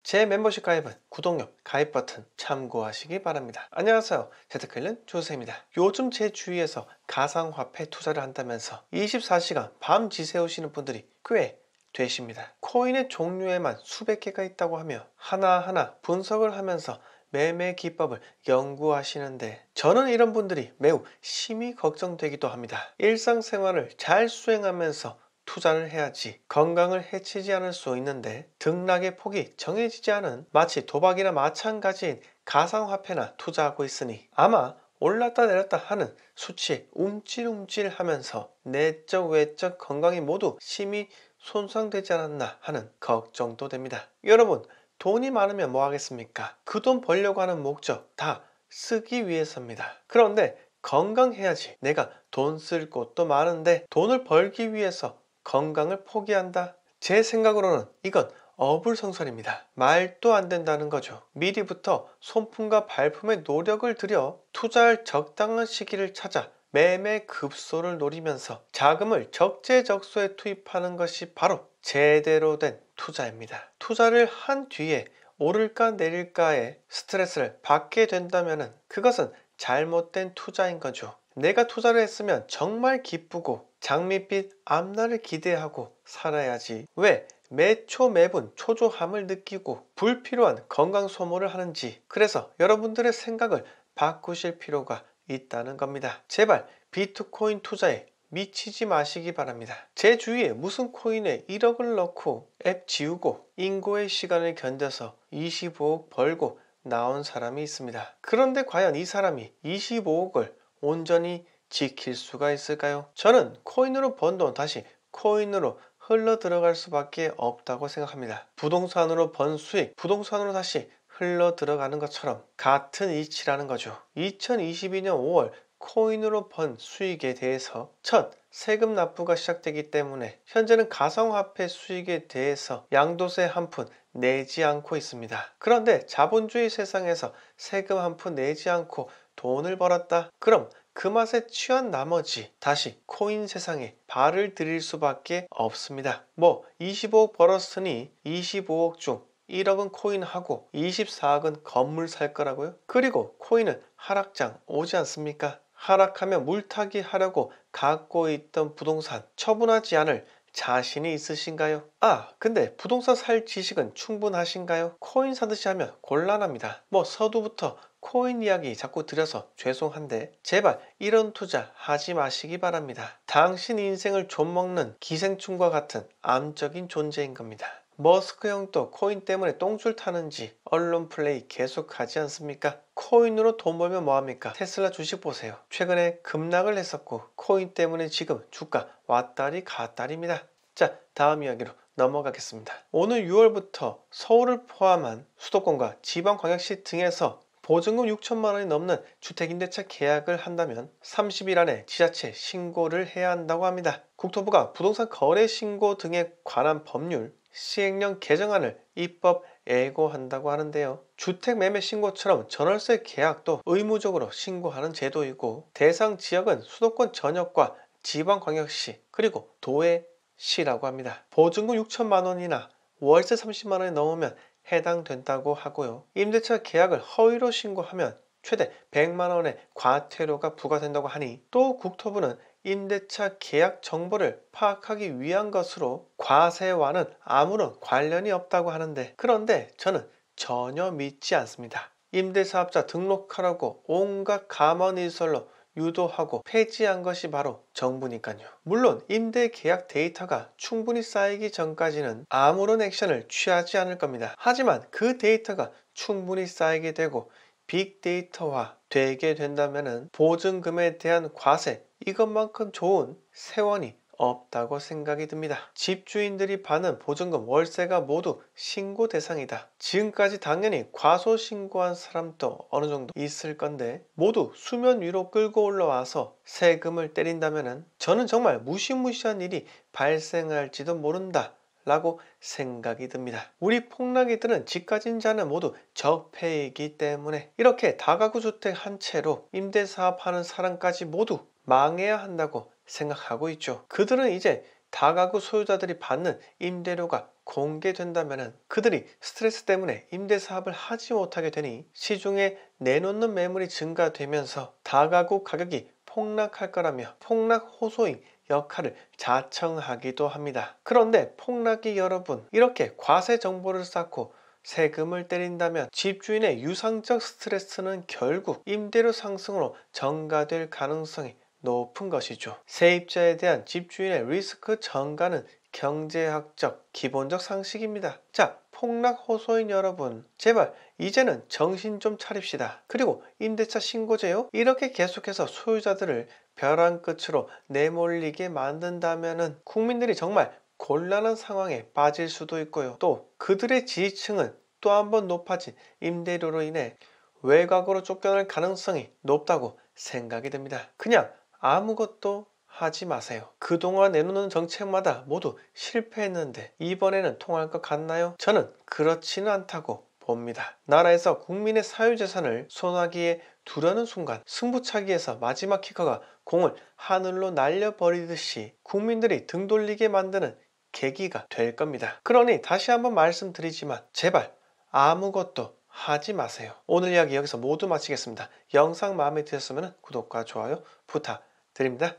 제 멤버십 가입은 구독료, 가입 버튼 참고하시기 바랍니다. 안녕하세요. 재테크일는 조세입니다. 요즘 제 주위에서 가상화폐 투자를 한다면서 24시간 밤 지새우시는 분들이 꽤 되십니다. 코인의 종류에만 수백 개가 있다고 하며 하나하나 분석을 하면서 매매 기법을 연구하시는데 저는 이런 분들이 매우 심히 걱정되기도 합니다. 일상생활을 잘 수행하면서 투자를 해야지 건강을 해치지 않을 수 있는데 등락의 폭이 정해지지 않은 마치 도박이나 마찬가지인 가상화폐나 투자하고 있으니 아마 올랐다 내렸다 하는 수치에 움찔움찔 하면서 내적 외적 건강이 모두 심히 손상되지 않았나 하는 걱정도 됩니다. 여러분, 돈이 많으면 뭐 하겠습니까? 그 돈 벌려고 하는 목적 다 쓰기 위해서입니다. 그런데 건강해야지. 내가 돈 쓸 곳도 많은데 돈을 벌기 위해서 건강을 포기한다? 제 생각으로는 이건 어불성설입니다. 말도 안 된다는 거죠. 미리부터 손품과 발품에 노력을 들여 투자할 적당한 시기를 찾아 매매 급소를 노리면서 자금을 적재적소에 투입하는 것이 바로 제대로 된 투자입니다. 투자를 한 뒤에 오를까 내릴까에 스트레스를 받게 된다면 그것은 잘못된 투자인 거죠. 내가 투자를 했으면 정말 기쁘고 장밋빛 앞날을 기대하고 살아야지 왜 매초 매분 초조함을 느끼고 불필요한 건강 소모를 하는지. 그래서 여러분들의 생각을 바꾸실 필요가 있다는 겁니다. 제발 비트코인 투자에 미치지 마시기 바랍니다. 제 주위에 무슨 코인에 1억을 넣고 앱 지우고 인고의 시간을 견뎌서 25억 벌고 나온 사람이 있습니다. 그런데 과연 이 사람이 25억을 온전히 지킬 수가 있을까요? 저는 코인으로 번 돈 다시 코인으로 흘러 들어갈 수밖에 없다고 생각합니다. 부동산으로 번 수익 부동산으로 다시 흘러 들어가는 것처럼 같은 이치라는 거죠. 2022년 5월 코인으로 번 수익에 대해서 첫 세금 납부가 시작되기 때문에 현재는 가상화폐 수익에 대해서 양도세 한 푼 내지 않고 있습니다. 그런데 자본주의 세상에서 세금 한 푼 내지 않고 돈을 벌었다? 그럼 그 맛에 취한 나머지 다시 코인 세상에 발을 들일 수밖에 없습니다. 25억 벌었으니 25억 중 1억은 코인하고 24억은 건물 살 거라고요? 그리고 코인은 하락장 오지 않습니까? 하락하면 물타기 하려고 갖고 있던 부동산 처분하지 않을 자신이 있으신가요? 근데 부동산 살 지식은 충분하신가요? 코인 사듯이 하면 곤란합니다. 서두부터 코인 이야기 자꾸 드려서 죄송한데 제발 이런 투자 하지 마시기 바랍니다. 당신 인생을 좀먹는 기생충과 같은 암적인 존재인 겁니다. 머스크 형도 코인 때문에 똥줄 타는지 언론 플레이 계속 하지 않습니까? 코인으로 돈 벌면 뭐합니까? 테슬라 주식 보세요. 최근에 급락을 했었고 코인 때문에 지금 주가 왔다리 갔다리입니다. 자, 다음 이야기로 넘어가겠습니다. 오늘 6월부터 서울을 포함한 수도권과 지방광역시 등에서 보증금 6천만 원이 넘는 주택임대차 계약을 한다면 30일 안에 지자체 신고를 해야 한다고 합니다. 국토부가 부동산 거래 신고 등에 관한 법률 시행령 개정안을 입법 예고한다고 하는데요. 주택 매매 신고처럼 전월세 계약도 의무적으로 신고하는 제도이고 대상 지역은 수도권 전역과 지방광역시 그리고 도에 시라고 합니다. 보증금 6천만 원이나 월세 30만 원이 넘으면 해당된다고 하고요. 임대차 계약을 허위로 신고하면 최대 100만 원의 과태료가 부과된다고 하니 또 국토부는 임대차 계약 정보를 파악하기 위한 것으로 과세와는 아무런 관련이 없다고 하는데 그런데 저는 전혀 믿지 않습니다. 임대사업자 등록하라고 온갖 감언이설로 유도하고 폐지한 것이 바로 정부니까요. 물론 임대 계약 데이터가 충분히 쌓이기 전까지는 아무런 액션을 취하지 않을 겁니다. 하지만 그 데이터가 충분히 쌓이게 되고 빅데이터화 되게 된다면 보증금에 대한 과세 이것만큼 좋은 세원이 없다고 생각이 듭니다. 집주인들이 받는 보증금 월세가 모두 신고 대상이다. 지금까지 당연히 과소신고한 사람도 어느 정도 있을 건데 모두 수면 위로 끌고 올라와서 세금을 때린다면 저는 정말 무시무시한 일이 발생할지도 모른다 라고 생각이 듭니다. 우리 폭락이들은 집 가진 자는 모두 적폐이기 때문에 이렇게 다가구 주택 한 채로 임대사업하는 사람까지 모두 망해야 한다고 생각하고 있죠. 그들은 이제 다가구 소유자들이 받는 임대료가 공개된다면 그들이 스트레스 때문에 임대사업을 하지 못하게 되니 시중에 내놓는 매물이 증가되면서 다가구 가격이 폭락할 거라며 폭락 호소인 역할을 자청하기도 합니다. 그런데 폭락이 여러분, 이렇게 과세 정보를 쌓고 세금을 때린다면 집주인의 유상적 스트레스는 결국 임대료 상승으로 전가될 가능성이 높은 것이죠. 세입자에 대한 집주인의 리스크 전가는 경제학적 기본적 상식입니다. 자, 폭락 호소인 여러분, 제발 이제는 정신 좀 차립시다. 그리고 임대차 신고제요? 이렇게 계속해서 소유자들을 벼랑 끝으로 내몰리게 만든다면은 국민들이 정말 곤란한 상황에 빠질 수도 있고요. 또 그들의 지지층은 또 한 번 높아진 임대료로 인해 외곽으로 쫓겨날 가능성이 높다고 생각이 됩니다. 그냥 아무것도 하지 마세요. 그동안 내놓는 정책마다 모두 실패했는데 이번에는 통할 것 같나요? 저는 그렇지는 않다고 봅니다. 나라에서 국민의 사유재산을 소나기에 두려는 순간 승부차기에서 마지막 키커가 공을 하늘로 날려버리듯이 국민들이 등 돌리게 만드는 계기가 될 겁니다. 그러니 다시 한번 말씀드리지만 제발 아무것도 하지 마세요. 오늘 이야기 여기서 모두 마치겠습니다. 영상 마음에 드셨으면 구독과 좋아요 부탁드립니다.